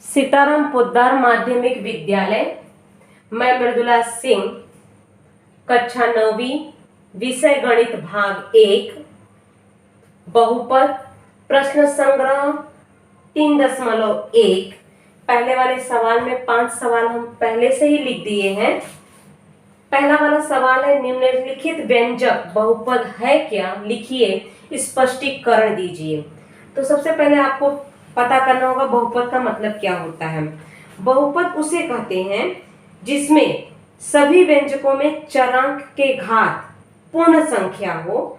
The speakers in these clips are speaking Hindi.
सीताराम पोद्दार माध्यमिक विद्यालय। मैं मृदुला सिंह, कक्षा 9वीं, विषय गणित भाग 1, बहुपद, प्रश्न संग्रह 3.1। पहले वाले सवाल में 5 सवाल हम पहले से ही लिख दिए हैं। पहला वाला सवाल है, निम्नलिखित व्यंजक बहुपद है क्या, लिखिए, स्पष्टीकरण दीजिए। तो सबसे पहले आपको पता करना होगा बहुपद का मतलब क्या होता है। बहुपद उसे कहते हैं जिसमें सभी व्यंजकों में चरांक के घात पूर्ण संख्या हो,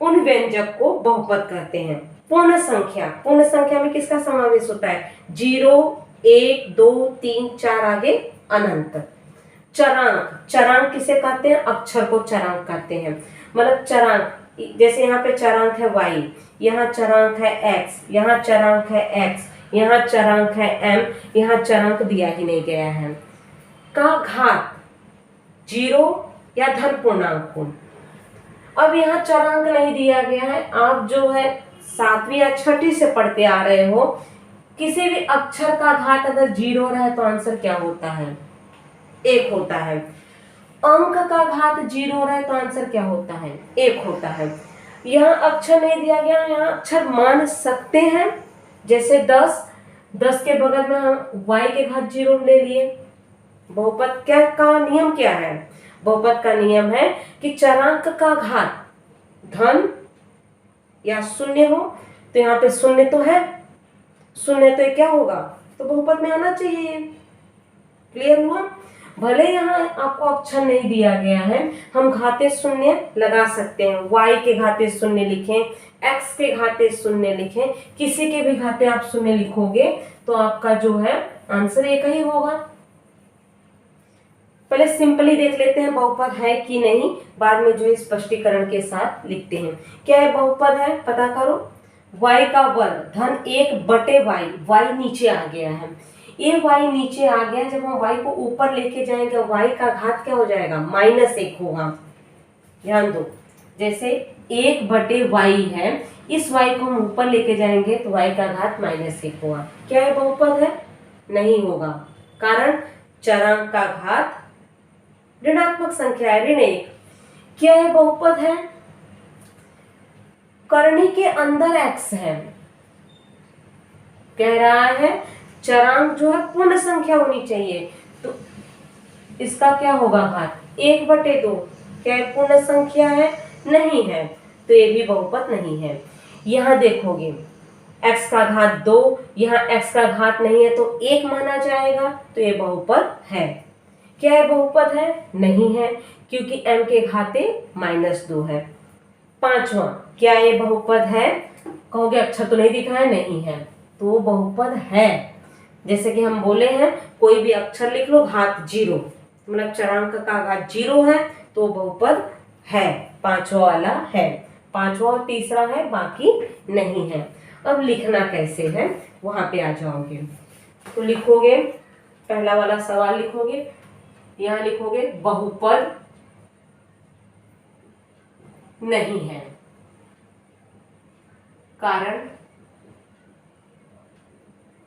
उन व्यंजक को बहुपद कहते हैं। पूर्ण संख्या में किसका समावेश होता है? 0, 1, 2, 3, 4 आगे अनंत। चरांक किसे कहते हैं? अक्षर को चरांक कहते हैं। मतलब चरांक, जैसे यहाँ पे चरांक है y, यहाँ चरांक है x, यहाँ चरांक है x, यहाँ चरांक है m, यहाँ चरांक दिया ही नहीं गया है। का घात 0 या धन पूर्णांक हो। अब यहाँ चरांक नहीं दिया गया है। आप जो है 7वीं या 6वीं से पढ़ते आ रहे हो, किसी भी अक्षर का घात अगर 0 रहे तो आंसर क्या होता है? 1 होता है। अंक का घात 0 रहे तो आंसर क्या होता है? 1 होता है। यहाँ अक्षर नहीं दिया गया, यहाँ अक्षर मान सकते हैं। जैसे 10 के बगल में हम y के घात 0 ले लिए। बहुपद का नियम क्या है? बहुपद का नियम है कि चरांक का घात धन या शून्य हो। तो यहाँ पे शून्य तो है, शून्य तो क्या होगा? तो बहुपद में आना चाहिए। क्लियर हुआ? भले यहाँ आपको अक्षर नहीं दिया गया है, हम घाते शून्य लगा सकते हैं। y के घाते शून्य लिखें, x के घाते शून्य लिखें, किसी के भी घाते आप शून्य लिखोगे तो आपका जो है आंसर एक ही होगा। पहले सिंपली देख लेते हैं बहुपद है कि नहीं, बाद में जो है स्पष्टीकरण के साथ लिखते हैं। क्या है बहुपद है? पता करो। y का वर्ग धन 1/y, y नीचे आ गया है। ये y नीचे आ गया, जब हम y को ऊपर लेके जाएंगे y का घात क्या हो जाएगा? -1 होगा। ध्यान दो, जैसे 1/y है, इस y को हम ऊपर लेके जाएंगे तो y का घात -1 होगा। क्या है बहुपद है? नहीं होगा, कारण चरांक का घात ऋणात्मक संख्या है, ऋण 1। क्या है बहुपद है? करनी के अंदर x है। कह रहा है चरांक जो है पूर्ण संख्या होनी चाहिए, तो इसका क्या होगा घात? 1/2। क्या है पूर्ण संख्या है? नहीं है, तो ये भी बहुपद नहीं है। यहाँ देखोगे x का घात 2, यहाँ x का घात नहीं है तो 1 माना जाएगा, तो ये बहुपद है। क्या है बहुपद है? नहीं है, क्योंकि m के घाते -2 है। 5वां, क्या ये बहुपद है? कहोगे अक्षर तो नहीं दिख रहा है, नहीं है, तो बहुपद है। जैसे कि हम बोले हैं कोई भी अक्षर लिख लो, घात 0, मतलब चरांक का घात 0 है तो बहुपद है। 5वां वाला है, 5वां और तीसरा है, बाकी नहीं है। अब लिखना कैसे है वहां पे आ जाओगे तो लिखोगे, पहला वाला सवाल लिखोगे, यहाँ लिखोगे बहुपद नहीं है, कारण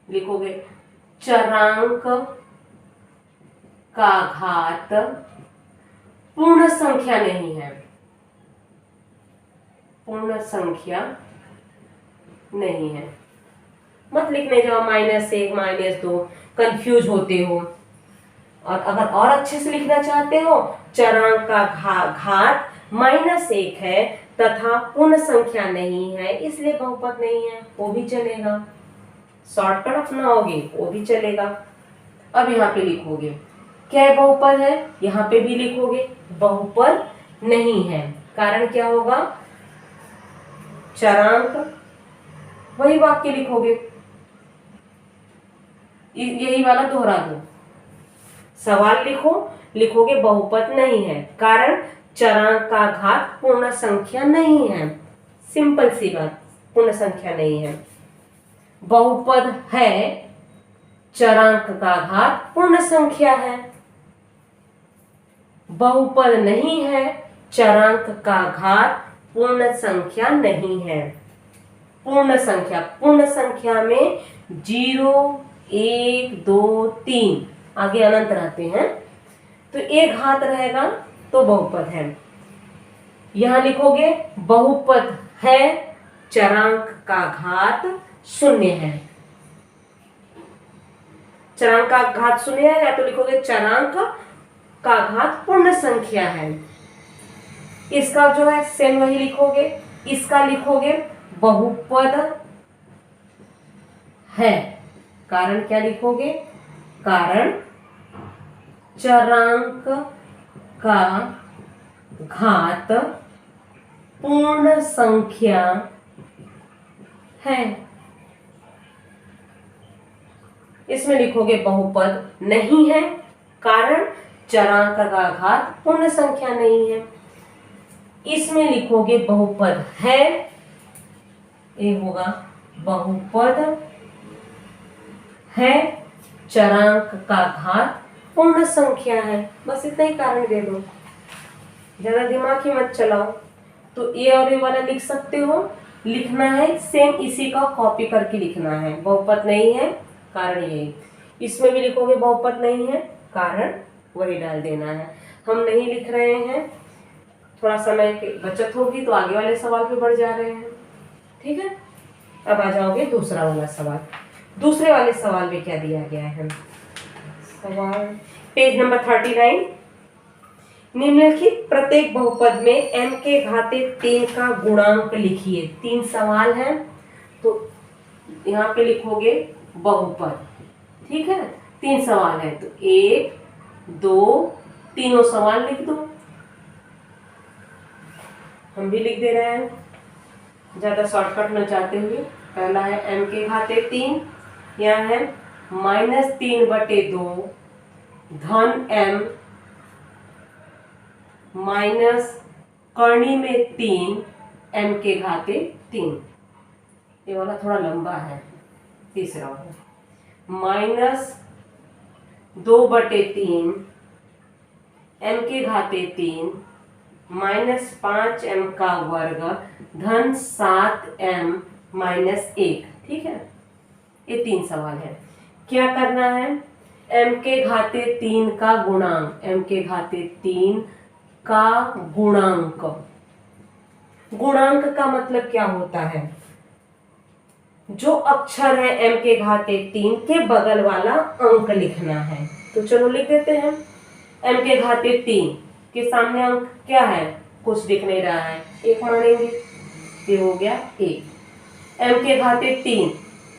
लिखोगे चरांक का घात पूर्ण संख्या नहीं है, पूर्ण संख्या नहीं है। मत लिखने जाओ -1, -2, कंफ्यूज होते हो। और अगर और अच्छे से लिखना चाहते हो, चरांक का घात -1 है तथा पूर्ण संख्या नहीं है, इसलिए बहुपद नहीं है, वो भी चलेगा। शॉर्टकट अपनाओगे वो भी चलेगा। अब यहाँ पे लिखोगे क्या है बहुपद है, यहाँ पे भी लिखोगे बहुपद नहीं है, कारण क्या होगा? चरांक, वही वाक्य लिखोगे, यही वाला दोहरा दो। सवाल लिखोगे बहुपद नहीं है, कारण चरांक का घात पूर्ण संख्या नहीं है। सिंपल सी बात, पूर्ण संख्या नहीं है। बहुपद है, चरांक का घात पूर्ण संख्या है। बहुपद नहीं है, चरांक का घात पूर्ण संख्या नहीं है। पूर्ण संख्या में 0 1 2 3 आगे अनंत रहते हैं, तो एक घात रहेगा तो बहुपद है। यहां लिखोगे बहुपद है, चरांक का घात 0 है। चरांक का घात 0 है, या तो लिखोगे चरांक का घात पूर्ण संख्या है। इसका जो है सेम वही लिखोगे, इसका लिखोगे बहुपद है। कारण क्या लिखोगे? कारण चरांक का घात पूर्ण संख्या है। इसमें लिखोगे बहुपद नहीं है, कारण चरांक का घात पूर्ण संख्या नहीं है। इसमें लिखोगे बहुपद है, ये होगा बहुपद है, चरांक का घात पूर्ण संख्या है। बस इतना ही कारण दे दो, ज्यादा दिमाग ही मत चलाओ। तो ये और ये वाला लिख सकते हो, लिखना है सेम इसी का कॉपी करके लिखना है। बहुपद नहीं है, कारण यही। इसमें भी लिखोगे बहुपद नहीं है, कारण वही डाल देना है। हम नहीं लिख रहे हैं, थोड़ा समय की बचत होगी तो आगे वाले सवाल पे बढ़ जा रहे हैं। ठीक है, अब आ जाओगे दूसरा वाला सवाल। दूसरे वाले सवाल में क्या दिया गया है? सवाल पेज नंबर 39। निम्नलिखित प्रत्येक बहुपद में m के घाते 3 का गुणांक लिखिए। 3 सवाल हैं, तो यहाँ पे लिखोगे बहुपद। ठीक है, 3 सवाल है, तो 1 2 तीनों सवाल लिख दो। हम भी लिख दे रहे हैं ज्यादा शॉर्टकट न चाहते हुए। पहला है m के घाते 3, यहाँ है -3/2 धन m माइनस करनी में 3 m के घाते 3। ये वाला थोड़ा लंबा है, तीसरा वाला -2/3 m के घाते 3 -5m का वर्ग धन 7m -1। ठीक है, ये 3 सवाल है। क्या करना है? m के घाते 3 का गुणांक, m के घाते 3 का गुणांक। गुणांक का मतलब क्या होता है? जो अक्षर है m के घाते 3 के बगल वाला अंक लिखना है। तो चलो लिख देते हैं। m के घाते 3 के सामने अंक क्या है? कुछ दिख नहीं रहा है, 1 मानेंगे, ये हो गया 1। m के घाते 3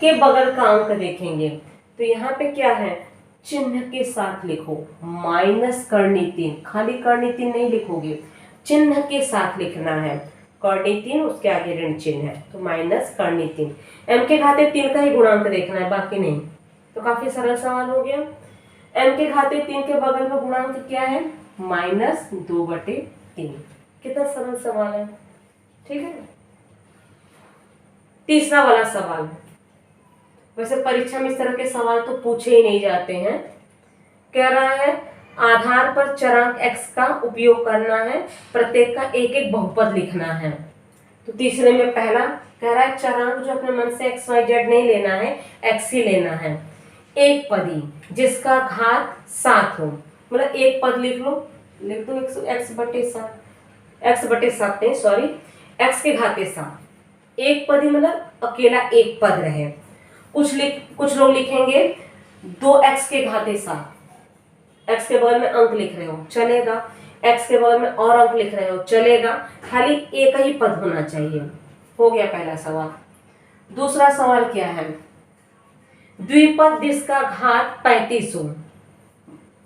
के बगल का अंक देखेंगे, तो यहाँ पे क्या है? चिन्ह के साथ लिखो, माइनस करनी 3। खाली करनी 3 नहीं लिखोगे, चिन्ह के साथ लिखना है। करनी 3 उसके आगे ऋण चिन्ह है, तो माइनस करनी 3। m के घाते 3 का ही गुणांक देखना है, बाकी नहीं। तो काफी सरल सवाल हो गया। m के घाते 3 के बगल में गुणांक क्या है? -2/3। कितना सरल सवाल है। ठीक है, तीसरा वाला सवाल। वैसे परीक्षा में इस तरह के सवाल तो पूछे ही नहीं जाते हैं। कह रहा है आधार पर चरांक x का उपयोग करना है, प्रत्येक का एक एक बहुपद लिखना है। तो तीसरे में पहला कह रहा है चरांक जो अपने मन से x y z नहीं लेना है, x ही लेना है। एक पदी जिसका घात 7 हो, मतलब एक पद लिख लो, लिख दो x/7 नहीं, सॉरी, x के घाते 7। एक पदी मतलब अकेला एक पद रहे। कुछ लोग लिखेंगे 2x के घाते 7। x के बगल में अंक लिख रहे हो चलेगा, x के बगल में और अंक लिख रहे हो चलेगा, खाली एक ही पद होना चाहिए। हो गया पहला सवाल। दूसरा सवाल क्या है? द्विपद जिसका घात 35 हो,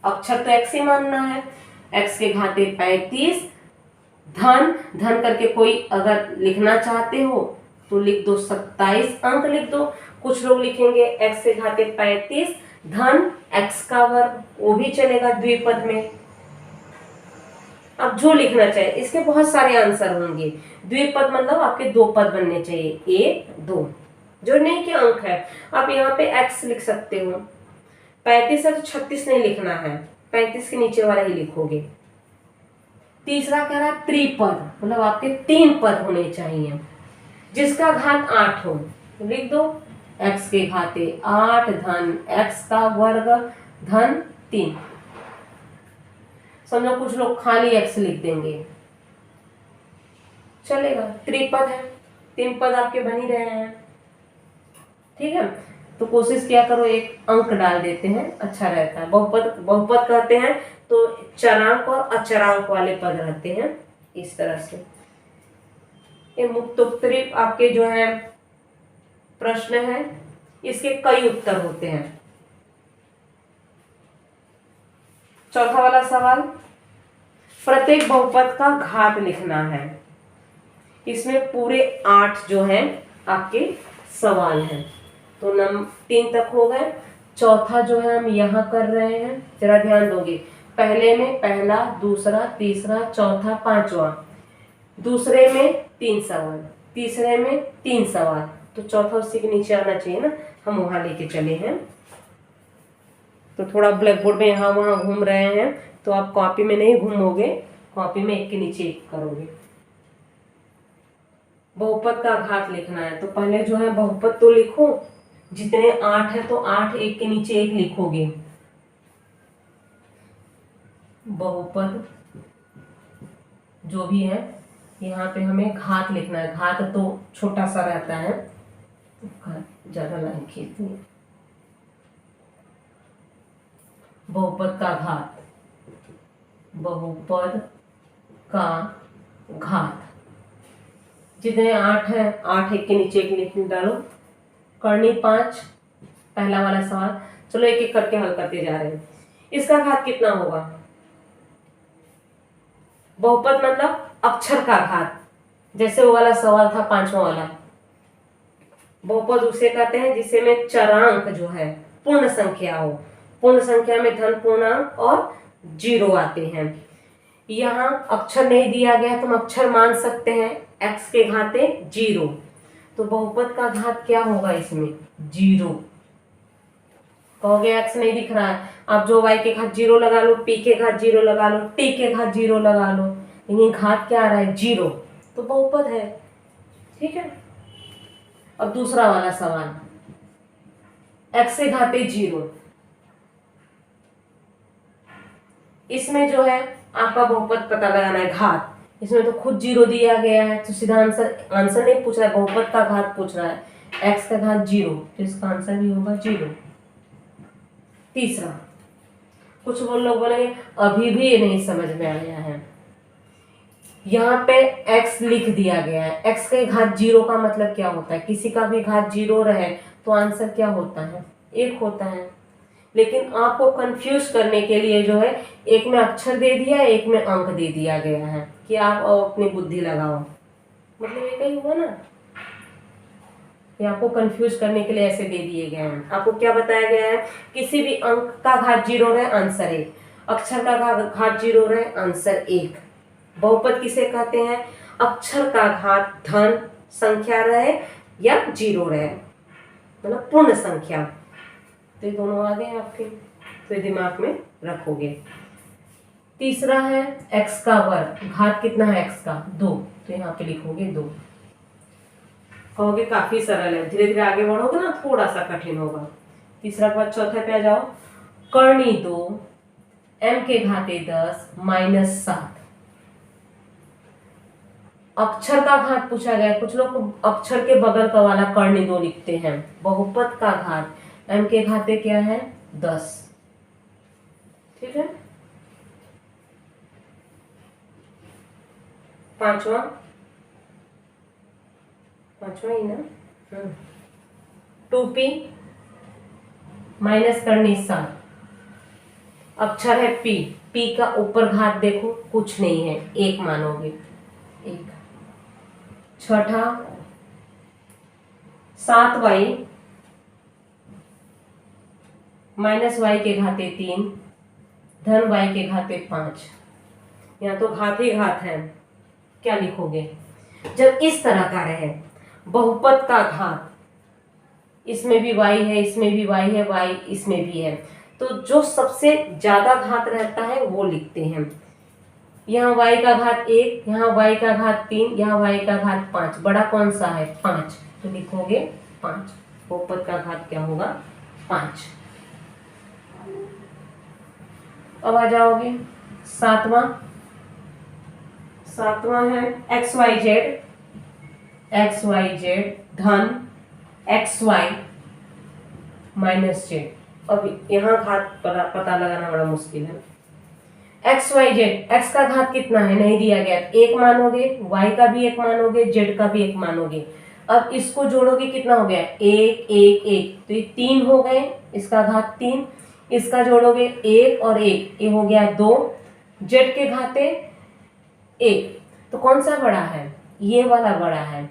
अक्षर तो x ही मानना है, x के घाते 35 धन करके कोई अगर लिखना चाहते हो तो लिख दो 27, अंक लिख दो। कुछ लोग लिखेंगे x के घाते 35 धन x का वर्ग, वो भी चलेगा द्विपद में। अब जो लिखना चाहिए, इसके बहुत सारे आंसर होंगे। द्विपद मतलब आपके 2 पद बनने चाहिए, 1 2। जो नहीं के अंक है, आप यहाँ पे x लिख सकते हो। 35 है तो 36 नहीं लिखना है, 35 के नीचे वाला ही लिखोगे। तीसरा कह रहा है त्रिपद, मतलब आपके 3 पद होने चाहिए। जिसका घात 8 हो, तो लिख दो x के घाते 8 धन x का वर्ग धन 3। समझो कुछ लोग खाली x लिख देंगे, चलेगा, त्रिपद है, 3 पद आपके बन ही रहे हैं। ठीक है, तो कोशिश किया करो एक अंक डाल देते हैं, अच्छा रहता है। बहुपद बहुपद कहते हैं तो चरांक और अचरांक वाले पद रहते हैं इस तरह से। ये मुक्तोत्तरी आपके जो है प्रश्न है, इसके कई उत्तर होते हैं। चौथा वाला सवाल, प्रत्येक बहुपद का घात लिखना है। इसमें पूरे 8 जो हैं आपके सवाल हैं। तो 3 तक हो गए। चौथा जो है हम यहाँ कर रहे हैं, जरा ध्यान दोगे। पहले में पहला, दूसरा, तीसरा, चौथा, पांचवा। दूसरे में 3 सवाल, तीसरे में 3 सवाल, तो चौथा उसी के नीचे आना चाहिए ना, हम वहां लेके चले हैं। तो थोड़ा ब्लैक बोर्ड में यहाँ वहां घूम रहे हैं, तो आप कॉपी में नहीं घूमोगे, कॉपी में एक के नीचे एक करोगे। बहुपद का घात लिखना है, तो पहले जो है बहुपद तो लिखो, जितने 8 है तो 8 एक के नीचे एक लिखोगे। बहुपद जो भी है, यहाँ पे हमें घात लिखना है। घात तो छोटा सा रहता है, ज्यादा लाइन खींचती है। बहुपद का घात, बहुपद का घात, जितने 8 है 8 एक के नीचे एक लिख डालो। करनी 5, पहला वाला सवाल। चलो एक एक करके हल करते जा रहे हैं। इसका घात कितना होगा? बहुपद मतलब अक्षर का घात, जैसे वो वाला सवाल था 5वां वाला। बहुपद उसे कहते हैं जिसे में चरांक जो है पूर्ण संख्या हो। पूर्ण संख्या में धन पूर्णांक और 0 आते हैं। यहाँ अक्षर नहीं दिया गया, तुम अक्षर मान सकते हैं। x के घाते 0, तो बहुपद का घात क्या होगा इसमें? 0। कहोगे x नहीं दिख रहा है, आप जो y के घात 0 लगा लो, p के घात 0 लगा लो, t के घात 0 लगा लो, लेकिन घात क्या आ रहा है? 0, तो बहुपद है। ठीक है, अब दूसरा वाला सवाल, x के घाते 0, इसमें जो है आपका बहुपद पता लगाना है, घात। इसमें तो खुद 0 दिया गया है, तो सीधा आंसर नहीं पूछ रहा है, बहुपद का घात पूछ रहा है। x का घात 0, तो इसका आंसर भी होगा 0। तीसरा, कुछ लोग बोलेंगे अभी भी ये नहीं समझ में आया है। यहाँ पे x लिख दिया गया है, x के घात 0 का मतलब क्या होता है? किसी का भी घात 0 रहे तो आंसर क्या होता है? 1 होता है। लेकिन आपको कंफ्यूज करने के लिए जो है एक में अक्षर दे दिया, एक में अंक दे दिया गया है कि आप अपनी बुद्धि लगाओ। मतलब ये कहीं हुआ ना, ये आपको कंफ्यूज करने के लिए ऐसे दे दिए गए हैं। आपको क्या बताया गया है? किसी भी अंक का घात 0 रहे, आंसर 1। अक्षर का घात 0 रहे, आंसर 1। बहुपद किसे कहते हैं? अक्षर का घात धन संख्या रहे या 0 रहे, मतलब पूर्ण संख्या। तो ये दोनों आ गए आपके, तो दिमाग में रखोगे। तीसरा है x का वर्ग, घात कितना है x का? 2, तो यहाँ पे लिखोगे 2। कहोगे काफी सरल है, धीरे धीरे आगे बढ़ोगे ना थोड़ा सा कठिन होगा। तीसरा के बाद चौथे पे आ जाओ, करनी 2 m के घाते 10 माइनस 7। अक्षर का घात पूछा गया, कुछ लोग अक्षर के बगल का वाला करनी 2 लिखते हैं। बहुपद का घात m के घाते क्या है? 10। ठीक है, पांचवा ही ना, 2p माइनस करनी 7। अक्षर है p, p का ऊपर घात देखो कुछ नहीं है, 1 मानोगे, 1। छठा 7y माइनस y के घाते 3 धन y के घाते 5। यहाँ तो घात ही घात है, क्या लिखोगे? जब इस तरह का रहे बहुपद का घात, इसमें भी y है, इसमें भी y है, y इसमें भी है, तो जो सबसे ज्यादा घात रहता है वो लिखते हैं। यहाँ y का घात 1, यहाँ y का घात 3, यहाँ y का घात 5, बड़ा कौन सा है? 5, तो लिखोगे 5। बहुपद का घात क्या होगा 5। अब आ जाओगे सातवां है एक्स वाई जेड धन एक्स वाई माइनस जेड। अब यहाँ घात पता लगाना बड़ा मुश्किल है। एक्स वाई जेड, एक्स का घात कितना है नहीं दिया गया, एक मानोगे, वाई का भी एक मानोगे, जेड का भी एक मानोगे। अब इसको जोड़ोगे कितना हो गया, एक एक एक, तो ये 3 हो गए, इसका घात 3। इसका जोड़ोगे 1 और 1, ये हो गया 2। जेड के घाते 1, तो कौन सा बड़ा है, ये वाला बड़ा है।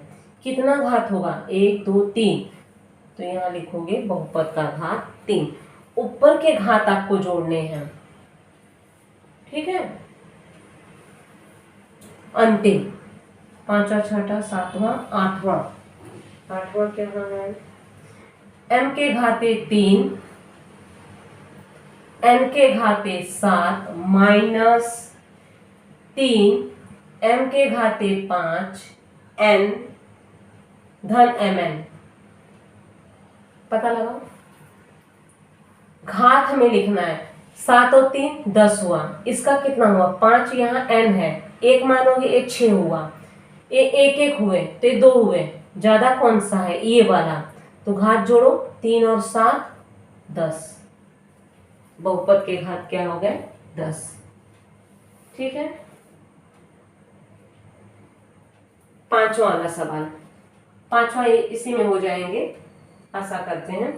कितना घात होगा 1 2 3, तो यहाँ लिखोगे बहुपद का घात 3। ऊपर के घात आपको जोड़ने हैं, ठीक है। अंतिम पांचवा छठा सातवां आठवां क्या है, m के घाते 3 n के घाते 7 माइनस 3 m के घाते 5 n धन mn। पता लगाओ, घात हमें लिखना है। 7 और 3 10 हुआ, इसका कितना हुआ 5, यहाँ n है, एक मानोगे ये 6 हुआ, ये एक एक हुए तो ये 2 हुए, ज्यादा कौन सा है ये वाला, तो घात जोड़ो 3 और 7 10, बहुपद के घात क्या हो गए 10, ठीक है। पांचवा वाला सवाल, पांचवा इसी में हो जाएंगे, आशा करते हैं।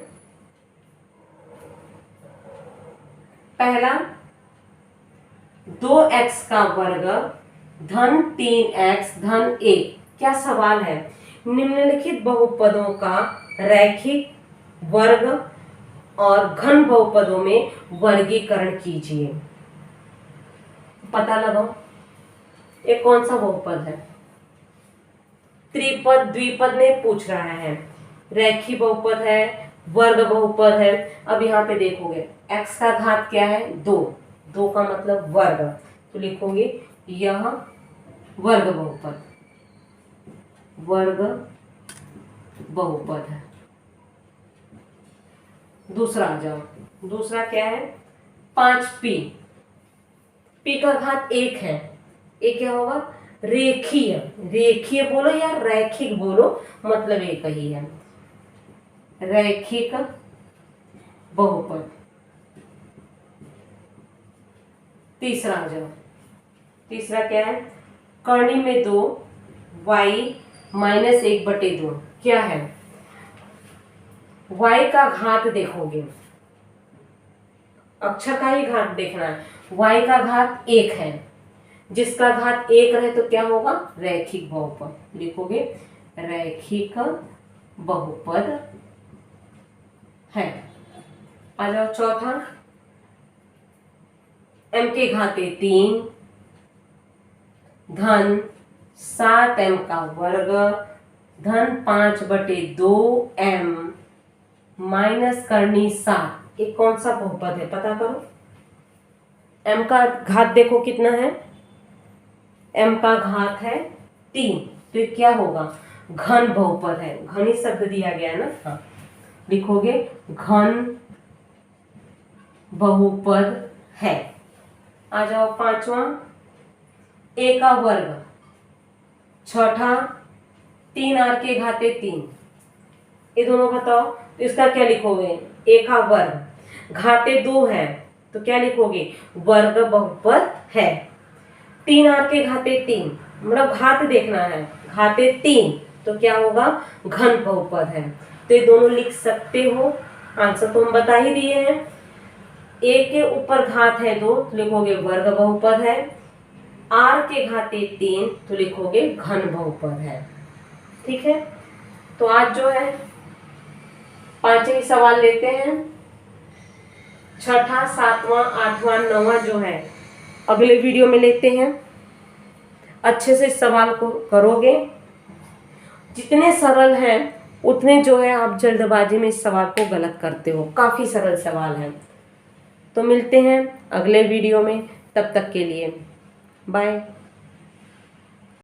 पहला 2x का वर्ग धन 3x धन 1, क्या सवाल है, निम्नलिखित बहुपदों का रैखिक वर्ग और घन बहुपदों में वर्गीकरण कीजिए। पता लगाओ ये कौन सा बहुपद है, त्रिपद द्विपद में पूछ रहा है, रैखिक बहुपद है, वर्ग बहुपद है। अब यहाँ पे देखोगे x का घात क्या है 2, 2 का मतलब वर्ग, तो लिखोगे यह वर्ग बहुपद है। दूसरा आ जाओ, दूसरा क्या है 5p, p का घात 1 है, ये क्या होगा रेखीय, रेखीय बोलो या रैखिक बोलो, मतलब एक ही है, रैखिक बहुपद। तीसरा आ जाओ, तीसरा क्या है कर्णी में 2 y माइनस 1/2, क्या है y का घात देखोगे, अक्षर का ही घात देखना है, y का घात 1 है, जिसका घात 1 रहे तो क्या होगा रैखिक बहुपद, लिखोगे रैखिक बहुपद है। आ जाओ चौथा, m के घाते 3 धन 7m का वर्ग धन 5/2m माइनस करनी 7, ये कौन सा बहुपद है पता करो। m का घात देखो कितना है, m का घात है 3, तो ये क्या होगा घन बहुपद है, घन ही शब्द दिया गया है ना, हाँ लिखोगे घन बहुपद है। आ जाओ पांचवा, a का वर्ग छठा 3r के घाते 3, ये दोनों बताओ, तो इसका क्या लिखोगे a का वर्ग, घाते 2 है तो क्या लिखोगे वर्ग बहुपद है। 3r के घाते 3, मतलब घात देखना है, घाते 3 तो क्या होगा घन बहुपद है, तो ये दोनों लिख सकते हो। आंसर तो हम बता ही दिए हैं, a के ऊपर घात है 2 तो लिखोगे वर्ग बहुपद है, r के घाते 3 तो लिखोगे घन बहुपद है, ठीक है। तो आज जो है 5 ही सवाल लेते हैं, छठा सातवां आठवां नौवां जो है अगले वीडियो में लेते हैं। अच्छे से सवाल को करोगे, जितने सरल हैं उतने जो है आप जल्दबाजी में इस सवाल को गलत करते हो, काफ़ी सरल सवाल है। तो मिलते हैं अगले वीडियो में, तब तक के लिए बाय।